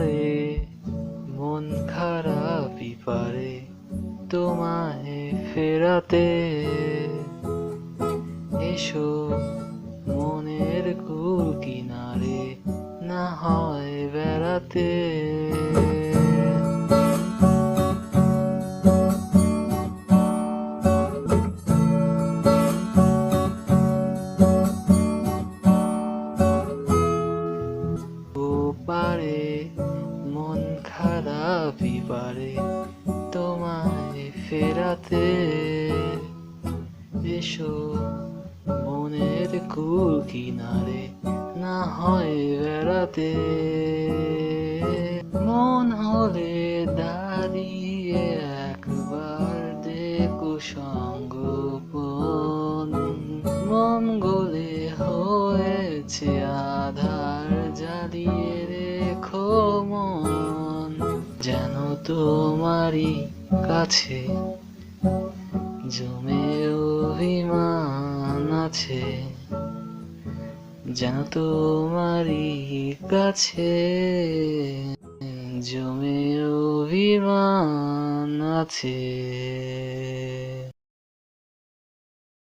পারে মন খারাপই পারে তোমায় ফেরাতে। এসো মনের কুল কিনারে না হয় বেড়াতে। ও পারে মন খারাপই পারে তোমায় ফেরাতে। এসো মনের কুল কিনারে না হয় বেড়াতে। মন হলে দাঁড়িয়ে একবার দেখো সঙ্গোপন। মন গলে হয়েছে আধার, জ্বালিয়ে রেখো মন। যেন তোমারই কাছে জমে অভিমান আছে, যেন তোমারই কাছে জমে অভিমান আছে।